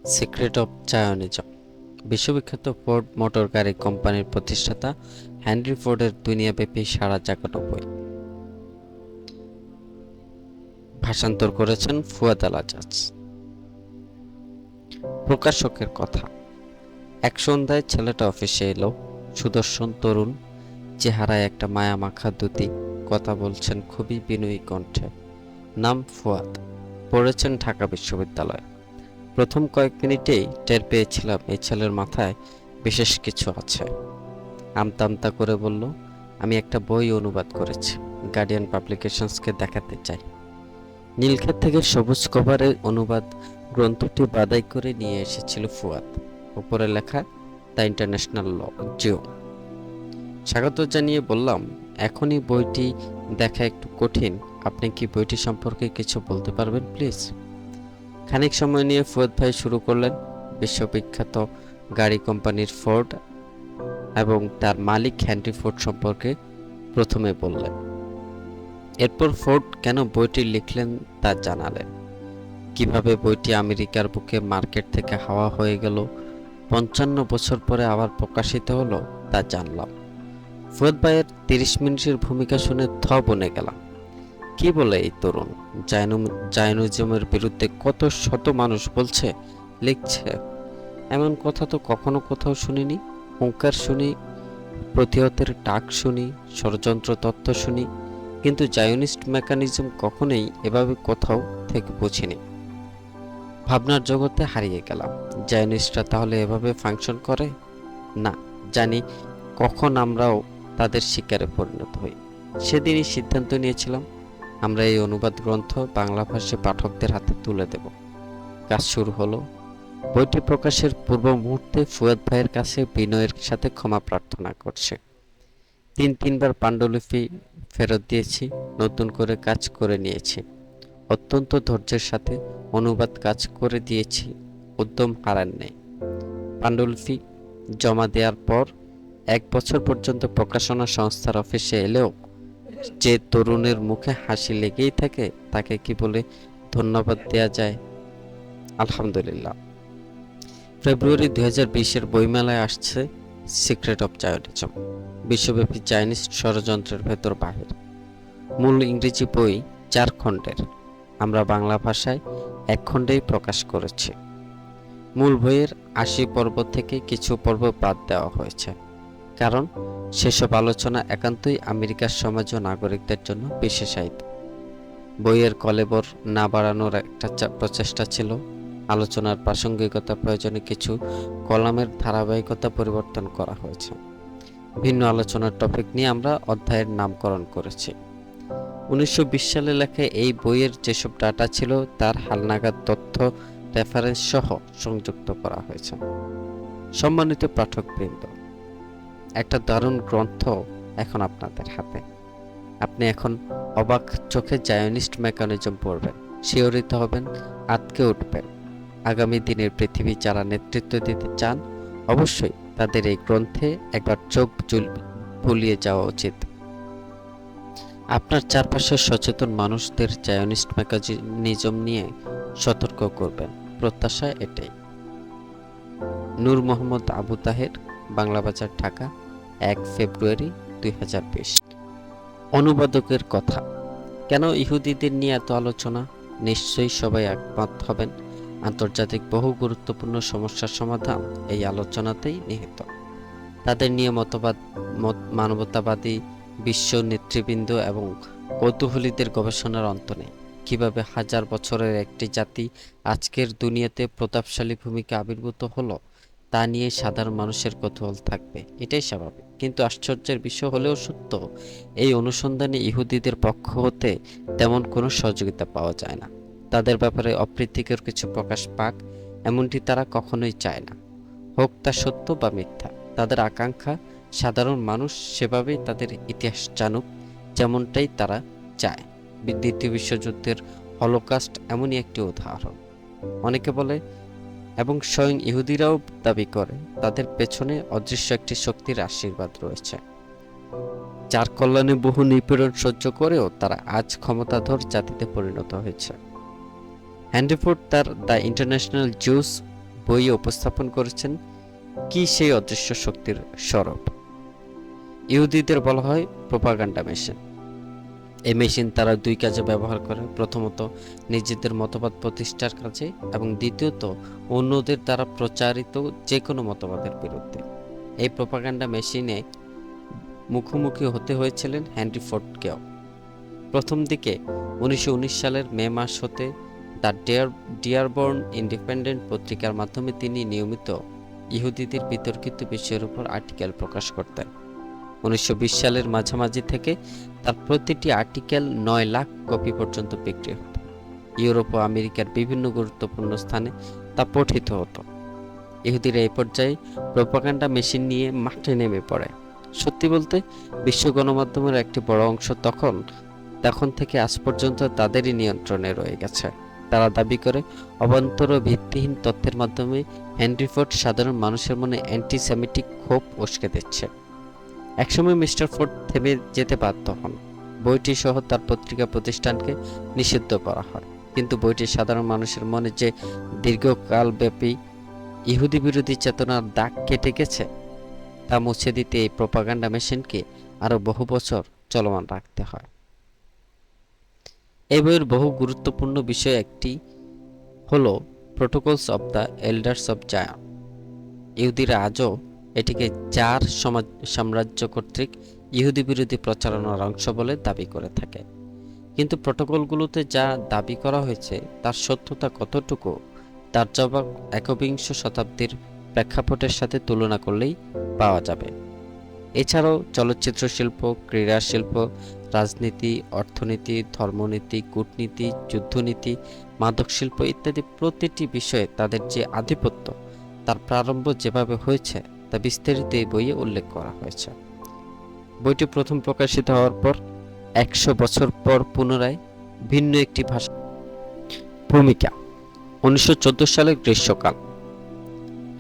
Secret of Zionism. বিশ্ববিখ্যাত Ford motor গাড়ি কোম্পানির প্রতিষ্ঠাতা হেনরি ফোর্ডের দুনিয়াব্যাপী সাড়া জাগানো বই। ভাষান্তর করেছেন ফুয়াদ আল আজাজ। প্রকাশকের কথা। এক সন্ধ্যায় ছেলেটা অফিসে এলো। সুদর্শন তরুণ, চেহারায় একটা মায়া মাখা দ্যুতি, কথা বলছেন খুবই বিনয়ী কণ্ঠে। নাম ফুয়াদ, পড়েছেন ঢাকা বিশ্ববিদ্যালয়ে। প্রথম কয়েক মিনিটেই টের পেয়েছিলাম এই ছেলের মাথায় বিশেষ কিছু আছে। আমতা আমতা করে বলল, আমি একটা বই অনুবাদ করেছি, গার্ডিয়ান পাবলিকেশনসকে দেখাতে চাই। নীলক্ষেত থেকে সবুজ কভারের অনুবাদ গ্রন্থটি বাদাই করে নিয়ে এসেছিল ফুয়াদ। উপরে লেখা, দ্য ইন্টারন্যাশনাল ল জিও। স্বাগত জানিয়ে বললাম, এখনই বইটি দেখা একটু কঠিন, আপনি কি বইটি সম্পর্কে কিছু বলতে পারবেন প্লিজ? খানিক সময় নিয়ে ফুয়াদ ভাই শুরু করলেন বিশ্ববিখ্যাত গাড়ি কোম্পানির ফোর্ড এবং তার মালিক হেনরি ফোর্ড সম্পর্কে প্রথমে বললেন। এরপর ফোর্ড কেন বইটি লিখলেন তা জানালেন। কিভাবে বইটি আমেরিকার বুকে মার্কেট থেকে হাওয়া হয়ে গেল, ৫৫ বছর পরে আবার প্রকাশিত হলো, তা জানলাম। ফুয়াদ ভাইয়ের ৩০ মিনিটের ভূমিকা শুনে বনে গেলাম। কি বলে এই তরুণ? জায়নিজমের বিরুদ্ধে কত শত মানুষ বলছে, লিখছে, এমন কথা তো কখনো কোথাও শুনিনি। হুঙ্কার শুনি, প্রতিহতের ডাক শুনি, ষড়যন্ত্র তত্ত্ব শুনি, কিন্তু জায়নিস্ট মেকানিজম কখনোই এভাবে কোথাও থেকে বুঝিনি। ভাবনার জগতে হারিয়ে গেলাম। জায়নিস্টরা তাহলে এভাবে ফাংশন করে? না, জানি কখন আমরাও তাদের শিকারে পরিণত হই। সেদিনই সিদ্ধান্ত নিয়েছিলাম, আমরা এই অনুবাদ গ্রন্থ বাংলাভাষী পাঠকদের হাতে তুলে দেব। কাজ শুরু হলো। বইটি প্রকাশের পূর্ব মুহূর্তে ফুয়াদ ভাইয়ের কাছে বিনয়ের সাথে ক্ষমা প্রার্থনা করছে। তিনবার পাণ্ডুলিপি ফেরত দিয়েছি, নতুন করে কাজ করে নিয়েছি। অত্যন্ত ধৈর্যের সাথে অনুবাদ কাজ করে দিয়েছি, উদ্যম হারান নেই। পাণ্ডুলিপি জমা দেওয়ার পর ১ বছর পর্যন্ত প্রকাশনা সংস্থার অফিসে এলেও যে তরুণের মুখে হাসি লেগেই থাকে, তাকে কি বলে ধন্যবাদ দেয়া যায়? আলহামদুলিল্লাহ। ফেব্রুয়ারি ২০২০-এর বইমেলায় আসছে সিক্রেট অফ জায়নিজম, বিশ্বব্যাপী চাইনিজ ষড়যন্ত্রের ভেতর বাহির। মূল ইংরেজি বই ৪ খণ্ডের, আমরা বাংলা ভাষায় ১ খণ্ডেই প্রকাশ করেছি। মূল বইয়ের ৮০ পর্ব থেকে কিছু পর্ব বাদ দেওয়া হয়েছে, কারণ সেসব আলোচনা একান্তই আমেরিকার সমাজ ও নাগরিকদের জন্য বিশেষায়িত। বইয়ের কলেবর না বাড়ানোর একটা প্রচেষ্টা ছিল। আলোচনার প্রাসঙ্গিকতা প্রয়োজনে কিছু কলামের ধারাবাহিকতা পরিবর্তন করা হয়েছে। ভিন্ন আলোচনার টপিক নিয়ে আমরা অধ্যায়ের নামকরণ করেছি। ১৯২০ সালে লেখা এই বইয়ের যেসব ডাটা ছিল তার হালনাগাদ তথ্য রেফারেন্স সহ সংযুক্ত করা হয়েছে। সম্মানিত পাঠকবৃন্দ, একটা দারুণ গ্রন্থ এখন আপনাদের হাতে। আপনি এখন অবাক চোখে জায়নিস্ট মেকানিজম পড়বেন, শিহরিত হবেন, আঁতকে উঠবেন। আগামী দিনের পৃথিবী যারা নেতৃত্ব দিতে চান, অবশ্যই তাদের এই গ্রন্থে একবার চোখ বুলিয়ে যাওয়া উচিত। আপনার চারপাশের সচেতন মানুষদের জায়নিস্ট মেকানিজম নিয়ে সতর্ক করবেন, প্রত্যাশা এটাই। নূর মোহাম্মদ আবু তাহের, বাংলা বাজার, ঢাকা, ১ ফেব্রুয়ারি ২০২০। অনুবাদকের কথা। কেন ইহুদিদের নিয়ে এত আলোচনা? নিশ্চয়ই সবাই একমত হবেন, আন্তর্জাতিক বহু গুরুত্বপূর্ণ সমস্যার সমাধান এই আলোচনাতেই নিহিত। তাদের নিয়ে মানবতাবাদী বিশ্ব নেতৃবৃন্দ এবং কৌতূহলীদের গবেষণার অন্ত নেই। কীভাবে হাজার বছরের একটি জাতি আজকের দুনিয়াতে প্রতাপশালী ভূমিকা আবির্ভূত হলো, তা নিয়ে সাধারণ মানুষের কৌতূহল থাকবে, এটাই স্বাভাবিক। কিন্তু আশ্চর্যের বিষয় হলেও সত্য, এই অনুসন্ধানে ইহুদিদের পক্ষ হতে তেমন কোনো সহযোগিতা পাওয়া যায় না। তাদের ব্যাপারে অপ্রীতিকর কিছু প্রকাশ পাক, এমনটি তারা কখনোই চায় না, হোক তা সত্য বা মিথ্যা। তাদের আকাঙ্ক্ষা সাধারণ মানুষ সেভাবেই তাদের ইতিহাস জানুক, যেমনটাই তারা চায়। দ্বিতীয় বিশ্বযুদ্ধের হলোকাস্ট এমনই একটি উদাহরণ। অনেকে বলে, এবং স্বয়ং ইহুদিরাও দাবি করে, তাদের পেছনে অদৃশ্য একটি শক্তির আশীর্বাদ রয়েছে, যার কল্যাণে বহু নিপীড়ন সহ্য করেও তারা আজ ক্ষমতাধর জাতিতে পরিণত হয়েছে। হেনরি ফোর্ড তার দ্য ইন্টারন্যাশনাল জিউস বইয়ে উপস্থাপন করেছেন কি সেই অদৃশ্য শক্তির স্বরূপ। ইহুদিদের বলা হয় প্রোপাগান্ডা মেশিন। এই মেশিন তারা দুই কাজে ব্যবহার করে, প্রথমত নিজেদের মতবাদ প্রতিষ্ঠার কাজে এবং দ্বিতীয়ত অন্যদের দ্বারা প্রচারিত যে কোনো মতবাদের বিরুদ্ধে। এই প্রোপাগান্ডা মেশিনে মুখোমুখি হতে হয়েছিলেন হেনরি ফোর্ডকেও। প্রথম দিকে 1919 সালের মে মাস হতে দ্য ডিয়ারবর্ন ইন্ডিপেন্ডেন্ট পত্রিকার মাধ্যমে তিনি নিয়মিত ইহুদিদের বিতর্কিত বিষয়ের উপর আর্টিকেল প্রকাশ করতেন। 1920 সালের মাঝামাঝি থেকে তার প্রতিটি আর্টিকেল 9 লাখ কপি পর্যন্ত বিক্রি হতো। ইউরোপ ও আমেরিকার বিভিন্ন গুরুত্বপূর্ণ স্থানে তা পঠিত হতো। ইহুদিরা এই পর্যায়ে প্রোপাগান্ডা মেশিন নিয়ে মাঠে নেমে পড়ে। সত্যি বলতে বিশ্ব গণমাধ্যমের একটি বড় অংশ তখন থেকে আজ পর্যন্ত তাদেরই নিয়ন্ত্রণে রয়ে গেছে। তারা দাবি করে অবান্তর ও ভিত্তিহীন তথ্যের মাধ্যমে হেনরি ফোর্ড সাধারণ মানুষের মনে অ্যান্টিসেমিটিক ক্ষোভ উস্কে দিচ্ছে। একসময় মিস্টার ফোর্ড থেমে যেতে বাধ্য হন। বইটি সহ তার পত্রিকা প্রতিষ্ঠানকে নিষিদ্ধ করা হয়। কিন্তু বইটি সাধারণ মানুষের মনে যে দীর্ঘকালব্যাপী ইহুদি বিরোধী চেতনার দাগ কেটে গেছে তা মুছে দিতে এই প্রোপাগান্ডা মেশিনকে আরো বহু বছর চলমান রাখতে হয়। এই বইয়ের বহু গুরুত্বপূর্ণ বিষয় একটি হলো protocols of the elders of Zion. ইহুদিরা আজও এটিকে জার সাম্রাজ্য কর্তৃক ইহুদি বিরোধী প্রচারণার অংশ বলে দাবি করে থাকে। কিন্তু প্রোটোকলগুলোতে যা দাবি করা হয়েছে তার সত্যতা কতটুকু তার জবাব একবিংশ শতাব্দীর প্রেক্ষাপটের সাথে তুলনা করলেই পাওয়া যাবে। এছাড়াও চলচ্চিত্র শিল্প, ক্রীড়া শিল্প, রাজনীতি, অর্থনীতি, ধর্মনীতি, কূটনীতি, যুদ্ধনীতি, মাদক শিল্প ইত্যাদি প্রতিটি বিষয়ে তাদের যে আধিপত্য তার প্রারম্ভ যেভাবে হয়েছে তা বিস্তারিত এই বইয়ে উল্লেখ করা হয়েছে। বইটি প্রথম প্রকাশিত হওয়ার পর 100 বছর পর পুনরায় ভিন্ন একটি ভাষা। ভূমিকা 1914 সালের গ্রীষ্মকাল।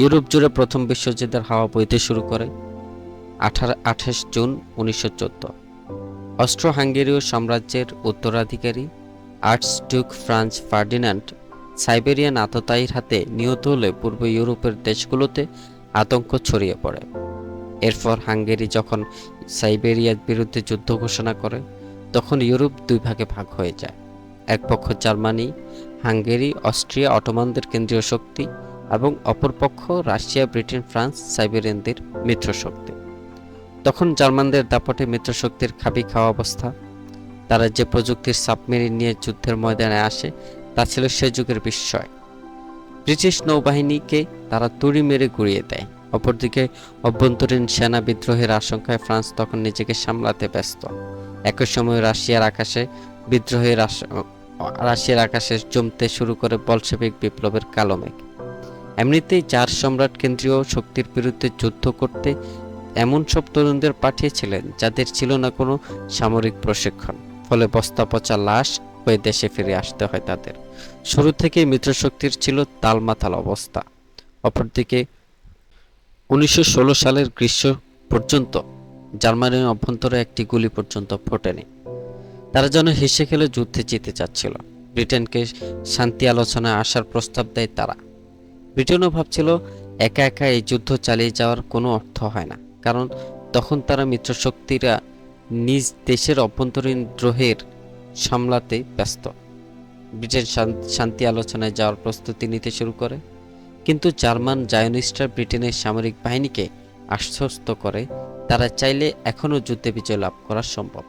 ইউরোপ জুড়ে প্রথম বিশ্বযুদ্ধের হাওয়া বইতে শুরু করে 28 জুন 1914। অস্ট্রো-হাঙ্গেরীয় সাম্রাজ্যের উত্তরাধিকারী আর্চডিউক ফ্রান্স ফার্ডিনান্ড সাইবেরিয়ান আততায়ীর হাতে নিহত হলে পূর্ব ইউরোপের দেশগুলোতে আতঙ্ক ছড়িয়ে পড়ে। এরপর হাঙ্গেরি যখন সাইবেরিয়ার বিরুদ্ধে যুদ্ধ ঘোষণা করে তখন ইউরোপ দুই ভাগে ভাগ হয়ে যায়। এক পক্ষ জার্মানি, হাঙ্গেরি, অস্ট্রিয়া অটোমানদের কেন্দ্রীয় শক্তি এবং অপর পক্ষ রাশিয়া, ব্রিটেন, ফ্রান্স সাইবেরিয়ানদের মিত্রশক্তি। তখন জার্মানদের দাপটে মিত্রশক্তির খাবি খাওয়া অবস্থা। তারা যে প্রযুক্তির সাবমেরিন নিয়ে যুদ্ধের ময়দানে আসে তা ছিল সে যুগের বিস্ময়। ব্রিটিশ নৌবাহিনীকে তারা তুড়ি মেরে গুঁড়িয়ে দেয়। অপরদিকে অভ্যন্তরীণ সেনা বিদ্রোহের আশঙ্কায় ফ্রান্স তখন নিজেকে সামলাতে ব্যস্ত। একই সময় রাশিয়ার আকাশে জমতে শুরু করে বলশেভিক বিপ্লবের কালো মেঘ। এমনিতেই জার সম্রাট কেন্দ্রীয় শক্তির বিরুদ্ধে যুদ্ধ করতে এমন সব তরুণদের পাঠিয়েছিলেন যাদের ছিল না কোনো সামরিক প্রশিক্ষণ, ফলে বস্তা পচা লাশ হয়ে দেশে ফিরে আসতে হয় তাদের। শুরু থেকেই মিত্রশক্তির ছিল তালমাতাল অবস্থা। অপরদিকে 1916 সালের গ্রীষ্ম পর্যন্ত জার্মানির অভ্যন্তরে একটি গুলি পর্যন্ত ফোটেনি। তারা যেন হেসে খেলে যুদ্ধে জিতে যাচ্ছিল। ব্রিটেনকে শান্তি আলোচনায় আসার প্রস্তাব দেয় তারা। ব্রিটেনও ভাবছিল একা একা এই যুদ্ধ চালিয়ে যাওয়ার কোনো অর্থ হয় না, কারণ তখন তারা মিত্রশক্তিরা নিজ দেশের অভ্যন্তরীণ দ্রোহের সামলাতে ব্যস্ত। ব্রিটেন শান্তি আলোচনায় যাওয়ার প্রস্তুতি নিতে শুরু করে, কিন্তু জার্মান জায়নিস্টরা ব্রিটেনের সামরিক বাহিনীকে আশ্বস্ত করে তারা চাইলে এখনও যুদ্ধে বিজয় লাভ করা সম্ভব,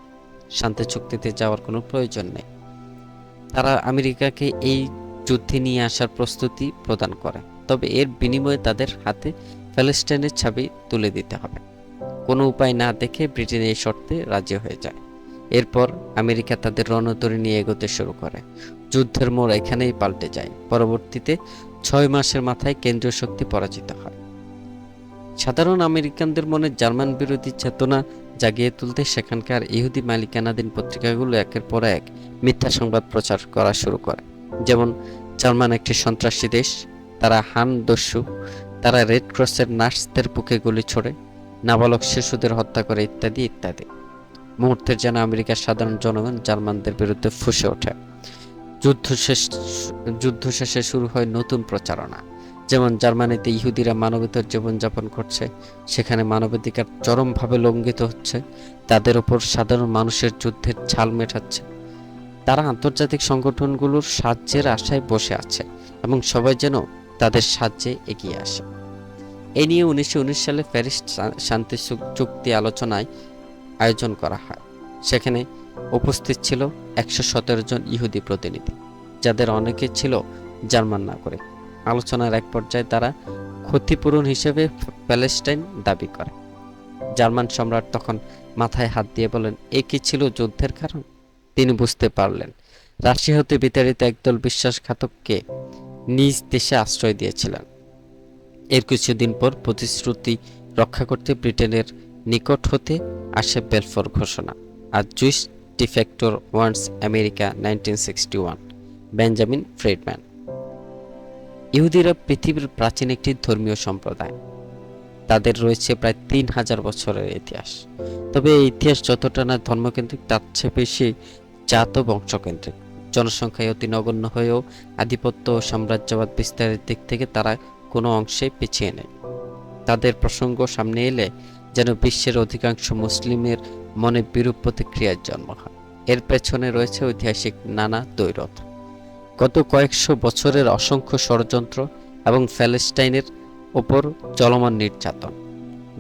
শান্তি চুক্তিতে যাওয়ার কোনো প্রয়োজন নেই। তারা আমেরিকাকে এই যুদ্ধে নিয়ে আসার প্রস্তুতি প্রদান করে, তবে এর বিনিময়ে তাদের হাতে প্যালেস্টাইনের ছবি তুলে দিতে হবে। কোনো উপায় না দেখে ব্রিটেন এই শর্তে রাজি হয়ে যায়। এরপর আমেরিকা তাদের রণতরী নিয়ে এগোতে শুরু করে। যুদ্ধের মোড় এখানেই পাল্টে যায়। পরবর্তীতে 6 মাসের মাথায় কেন্দ্রীয় শক্তি পরাজিত হয়। সাধারণ আমেরিকানদের মনে জার্মান বিরোধী চেতনা জাগিয়ে তুলতে সেখানকার ইহুদি মালিকানাধীন পত্রিকাগুলো একের পর এক মিথ্যা সংবাদ প্রচার করা শুরু করে। যেমন, জার্মান একটি সন্ত্রাসী দেশ, তারা হান দস্যু, তারা রেড ক্রসের নার্সদের বুকে গুলি ছোড়ে, নাবালক শিশুদের হত্যা করে ইত্যাদি ইত্যাদি। মুহূর্তের যেন আমেরিকার সাধারণ জনগণ জার্মানদের বিরুদ্ধে ফুঁসে ওঠে। যুদ্ধ শেষে শুরু হয় নতুন প্রচারণা। যেমন জার্মানিতে ইহুদিরা মানবেতর জীবনযাপন করছে, সেখানে মানবাধিকার চরমভাবে লঙ্ঘিত হচ্ছে, তাদের ওপর সাধারণ মানুষের যুদ্ধের ছাল মেটাচ্ছে। তারা আন্তর্জাতিক সংগঠনগুলোর সাহায্যের আশায় বসে আছে এবং সবাই যেন তাদের সাহায্যে এগিয়ে আসে। এ নিয়ে 1919 সালে প্যারিস শান্তি চুক্তি আলোচনায় আয়োজন করা হয়। সেখানে উপস্থিত ছিল 117 জন ইহুদি প্রতিনিধি, যাদের অনেকে ছিল জার্মান নাগরিক। আলোচনার এক পর্যায়ে তারা ক্ষতিপূরণ হিসেবে প্যালেস্টাইন দাবি করে। জার্মান সম্রাট তখন মাথায় হাত দিয়ে বলেন, এ কি ছিল যুদ্ধের কারণ? তিনি বুঝতে পারলেন রাশিয়া হতে বিতাড়িত একদল বিশ্বাসঘাতককে নিজ দেশে আশ্রয় দিয়েছিলেন। এর কিছুদিন পর প্রতিশ্রুতি রক্ষা করতে ব্রিটেনের নিকট হতে আসে বেলফোর ঘোষণা আর Jewish defector wants America 1961 Benjamin Freedman. ইহুদিরা পৃথিবীর প্রাচীন একটি ধর্মীয় সম্প্রদায়। তাদের রয়েছে প্রায় 3000 বছরের ইতিহাস। তবে এই ইতিহাস যতটা না ধর্মকেন্দ্রিক, তার চেয়ে বেশি জাত ও বংশকেন্দ্রিক। জনসংখ্যায় অতি নগণ্য হয়েও আধিপত্য ও সাম্রাজ্যবাদ বিস্তারের দিক থেকে তারা কোনো অংশে পিছিয়ে নেই। তাদের প্রসঙ্গ সামনে এলে যেন বিশ্বের অধিকাংশ মুসলিমের মনে বিরূপ প্রতিক্রিয়ার জন্ম হয়। এর পেছনে রয়েছে ঐতিহাসিক নানা দ্বৈরথ, গত কয়েকশো বছরের অসংখ্য ষড়যন্ত্র এবং প্যালেস্টাইনের ওপর চলমান নির্যাতন।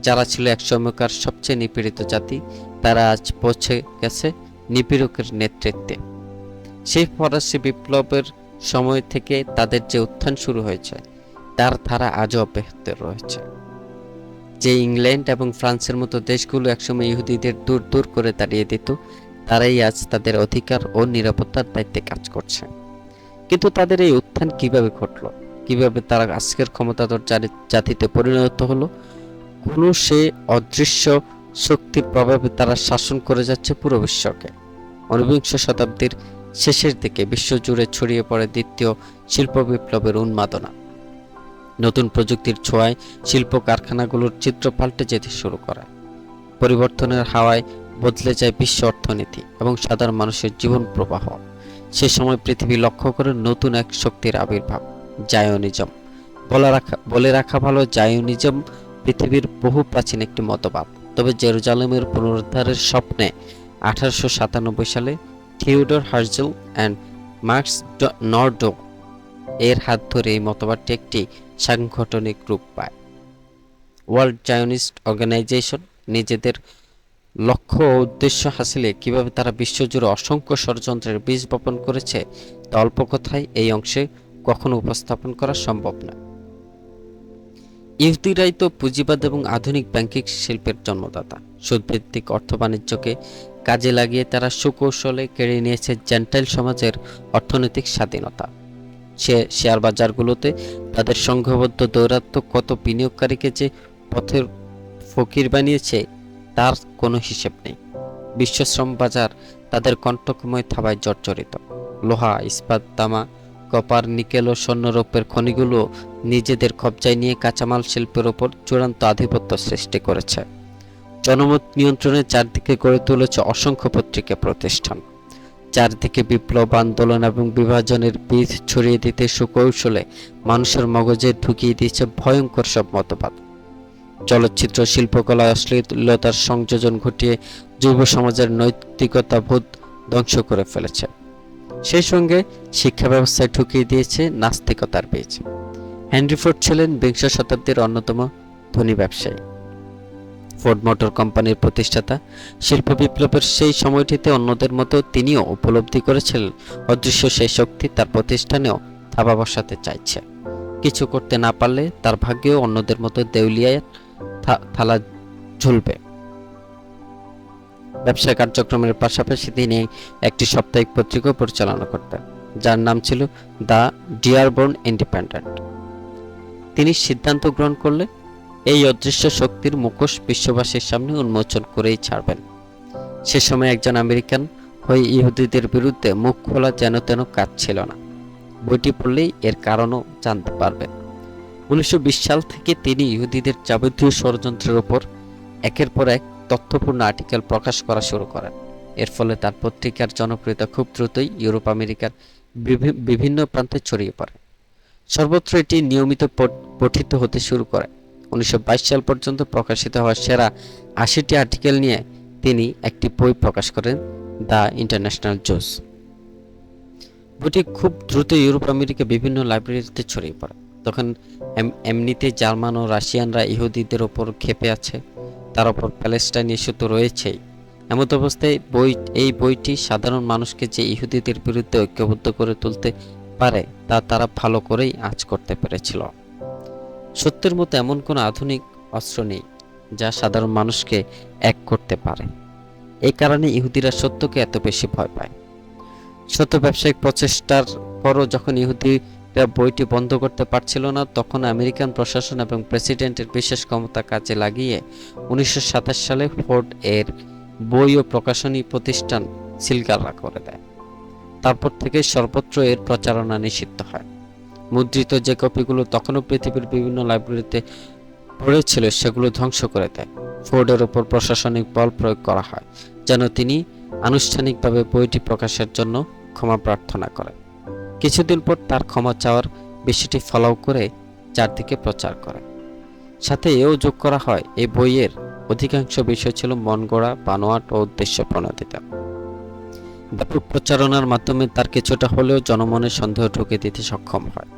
যারা ছিল একসময়কার সবচেয়ে নিপীড়িত জাতি, তারা আজ পৌঁছে গেছে নিপীড়কের নেতৃত্বে। সেই ফরাসি বিপ্লবের সময় থেকে তাদের যে উত্থান শুরু হয়েছে, তার ধারা আজও অব্যাহত রয়েছে। যে ইংল্যান্ড এবং ফ্রান্সের মতো দেশগুলো একসময় ইহুদিদের দূর দূর করে তাড়িয়ে দিত, তারাই আজ তাদের অধিকার ও নিরাপত্তার দায়িত্বে কাজ করছে। কিন্তু তাদের এই উত্থান কিভাবে ঘটল? কিভাবে তারা আজকের ক্ষমতাধর জাতিতে পরিণত হলো? কোনো সে অদৃশ্য শক্তির প্রভাবে তারা শাসন করে যাচ্ছে পুরো বিশ্বকে। ঊনবিংশ শতাব্দীর শেষের দিকে বিশ্বজুড়ে ছড়িয়ে পড়ে দ্বিতীয় শিল্প বিপ্লবের উন্মাদনা। নতুন প্রযুক্তির ছোঁয়ায় শিল্প কারখানাগুলোর চিত্র পাল্টে যেতে শুরু করে। পরিবর্তনের হাওয়ায় বদলে যায় বিশ্ব অর্থনীতি এবং সাধারণ মানুষের জীবন প্রবাহ। সে সময় পৃথিবী লক্ষ্য করে নতুন এক শক্তির আবির্ভাব, জায়োনিজম। বলে রাখা ভালো, জায়োনিজম পৃথিবীর বহু প্রাচীন একটি মতবাদ। তবে জেরুজালেমের পুনরুদ্ধারের স্বপ্নে 1897 সালে থিওডর হার্জেল অ্যান্ড মার্কস নর্ডো এর হাত ধরে এই মতবাদটি একটি সাংগঠনিক রূপ পায়। ওয়ার্ল্ড জায়নিস্ট অর্গানাইজেশন নিজেদের লক্ষ্য ও উদ্দেশ্য হাসিলে কিভাবে তারা বিশ্বজুড়ে অসংখ্য ষড়যন্ত্রের বীজ বপন করেছে, তা অল্প কথায় এই অংশে কখনো উপস্থাপন করা সম্ভব না। ইহুদিরাই তো পুঁজিবাদ এবং আধুনিক ব্যাংকিং শিল্পের জন্মদাতা। সুদভিত্তিক অর্থ বাণিজ্যকে কাজে লাগিয়ে তারা সুকৌশলে কেড়ে নিয়েছে জেন্টাইল সমাজের অর্থনৈতিক স্বাধীনতা। শেয়ার বাজারগুলোতে তাদের সংঘবদ্ধ দৌরাত্ম্য কত বিনিয়োগকারীকে যে পথের ফকির বানিয়েছে, তার কোনো হিসেব নেই। বিশ্ব শ্রম বাজার তাদের কণ্টকময় থাবায় জর্জরিত। লোহা, ইস্পাত, তামা, কপার, নিকেল ও স্বর্ণরৌপ্যের খনিগুলো নিজেদের কবজায় নিয়ে কাঁচামাল শিল্পের ওপর চূড়ান্ত আধিপত্য সৃষ্টি করেছে। জনমত নিয়ন্ত্রণে চারদিকে গড়ে তুলেছে অসংখ্য পত্রিকা প্রতিষ্ঠান। চারদিকে বিপ্লব, আন্দোলন এবং বিভাজনের বীজ ছড়িয়ে দিতে সুকৌশলে মানুষের মগজে ঢুকিয়ে দিয়েছে ভয়ঙ্কর সব মতবাদ। চলচ্চিত্র, শিল্পকলায় অশ্লীলতার সংযোজন ঘটিয়ে যুব সমাজের নৈতিকতা বোধ ধ্বংস করে ফেলেছে। সেই সঙ্গে শিক্ষা ব্যবস্থায় ঢুকিয়ে দিয়েছে নাস্তিকতার বীজ। হেনরি ফোর্ড ছিলেন বিংশ শতাব্দীর অন্যতম ধনী ব্যবসায়ী। ফোর্ড মোটর কোম্পানির প্রতিষ্ঠাতা। শিল্প বিপ্লবের সেই সময়টিতে অন্যদের মতো তিনিও উপলব্ধি করেছিলেন অদৃশ্য সেই শক্তি তার প্রতিষ্ঠানেও থাবা বসাতে চাইছে। কিছু করতে না পারলে তার ভাগ্যেও অন্যদের মতো দেউলিয়ায় থালা ঝুলবে। ব্যবসা কার্যক্রমের পাশাপাশি তিনি একটি সাপ্তাহিক পত্রিকা পরিচালনা করতেন, যার নাম ছিল দ্য ডিয়ারবোর্ন ইন্ডিপেন্ডেন্ট। তিনি সিদ্ধান্ত গ্রহণ করলে এই অদৃশ্য শক্তির মুখোশ বিশ্ববাসীর সামনে উন্মোচন করেই ছাড়বেন। সে সময় একজন আমেরিকান হয়ে ইহুদিদের বিরুদ্ধে মুখ খোলা যেন তেন কাজ ছিল না। বইটি পড়লেই এর কারণও জানতে পারবেন। 1920 সাল থেকে তিনি ইহুদিদের যাবতীয় ষড়যন্ত্রের উপর একের পর এক তথ্যপূর্ণ আর্টিকেল প্রকাশ করা শুরু করেন। এর ফলে তার পত্রিকার জনপ্রিয়তা খুব দ্রুতই ইউরোপ আমেরিকার বিভিন্ন প্রান্তে ছড়িয়ে পড়ে। সর্বত্র এটি নিয়মিত পঠিত হতে শুরু করে। 1922 সাল পর্যন্ত প্রকাশিত হওয়া সেরা 80টি আর্টিকেল নিয়ে তিনি একটি বই প্রকাশ করেন, দ্য ইন্টারন্যাশনাল জোস। বইটি খুব দ্রুত ইউরোপ আমেরিকা বিভিন্ন লাইব্রেরিতে ছড়িয়ে পড়ে। তখন এমনিতে জার্মান ও রাশিয়ানরা ইহুদিদের ওপর ক্ষেপে আছে, তার ওপর প্যালেস্টাইন ইস্যু তো রয়েছেই। এমত অবস্থায় এই বইটি সাধারণ মানুষকে যে ইহুদিদের বিরুদ্ধে ঐক্যবদ্ধ করে তুলতে পারে তা তারা ভালো করেই আঁচ করতে পেরেছিল। সত্যের মতো এমন কোনো আধুনিক অস্ত্র নেই যা সাধারণ মানুষকে এক করতে পারে। এই কারণে ইহুদিরা সত্যকে এত বেশি ভয় পায়। সত্য ব্যবসায়িক প্রচেষ্টার পরও যখন ইহুদিরা বইটি বন্ধ করতে পারছিল না, তখন আমেরিকান প্রশাসন এবং প্রেসিডেন্টের বিশেষ ক্ষমতা কাজে লাগিয়ে 1927 সালে ফোর্ড এর বই ও প্রকাশনী প্রতিষ্ঠান সিলগালা করে দেয়। তারপর থেকে সর্বত্র এর প্রচারণা নিষিদ্ধ হয়। মুদ্রিত যে কপিগুলো তখনও পৃথিবীর বিভিন্ন লাইব্রেরিতে পড়েছিল সেগুলো ধ্বংস করে দেয়। ফোর্ডের ওপর প্রশাসনিক বল প্রয়োগ করা হয় যেন তিনি আনুষ্ঠানিকভাবে বইটি প্রকাশের জন্য ক্ষমা প্রার্থনা করেন। কিছুদিন পর তার ক্ষমা চাওয়ার বিষয়টি ফলো করে চারদিকে প্রচার করে। সাথে এও যোগ করা হয় এই বইয়ের অধিকাংশ বিষয় ছিল মনগড়া, বানোয়াট ও উদ্দেশ্য প্রণোদিত। ব্যাপক প্রচারণার মাধ্যমে তার কিছুটা হলেও জনমনে সন্দেহ ঢুকে দিতে সক্ষম হয়।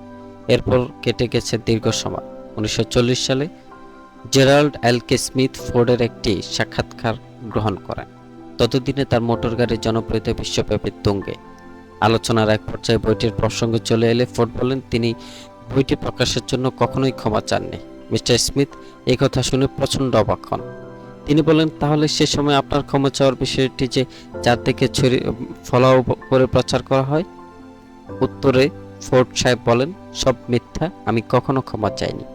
এরপর কেটে গেছে দীর্ঘ সময়। 1940 সালে জেরাল্ড এলকে স্মিথ ফোর্ডের একটি সাক্ষাৎকার গ্রহণ করেন। ততদিনে তার মোটর গাড়ির জনপ্রিয়তা বিশ্বব্যাপী তুঙ্গে। আলোচনার এক পর্যায়ে বইটির প্রসঙ্গে চলে এলে ফোর্ড বলেন তিনি বইটি প্রকাশের জন্য কখনোই ক্ষমা চাননি। মিস্টার স্মিথ এই কথা শুনে প্রচণ্ড অবাক হন। তিনি বলেন, তাহলে সে সময় আপনার ক্ষমা চাওয়ার বিষয়টি যে চারদিকে ফলাও করে প্রচার করা হয়? উত্তরে ফোর্ড সাহেব বলেন, সব মিথ্যা, আমি কখনো ক্ষমা চাইনি।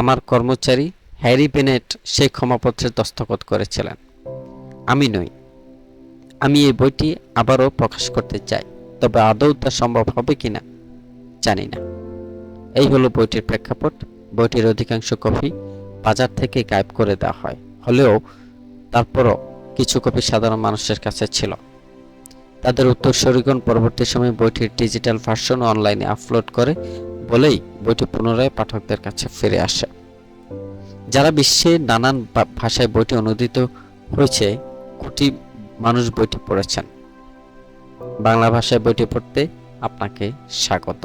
আমার কর্মচারী হ্যারি বেনেট সেই ক্ষমাপত্রে দস্তখত করেছিলেন, আমি নই। আমি এই বইটি আবারও প্রকাশ করতে চাই, তবে আদৌ তা সম্ভব হবে কিনা জানি না। এই হলো বইটির প্রেক্ষাপট। বইটির অধিকাংশ কপি বাজার থেকে গায়েব করে দেওয়া হয়, হলেও তারপরও কিছু কপি সাধারণ মানুষের কাছে ছিল। তাদের উত্তরসূরিগণ পরবর্তী সময়ে বইটির ডিজিটাল ভার্সন অনলাইনে আপলোড করে বলেই বইটি পুনরায় পাঠকদের কাছে ফিরে আসে। যারা বিশ্বে নানান ভাষায় বইটি অনুদিত হয়েছে, কোটি মানুষ বইটি পড়েছেন। বাংলা ভাষায় বইটি পড়তে আপনাকে স্বাগত।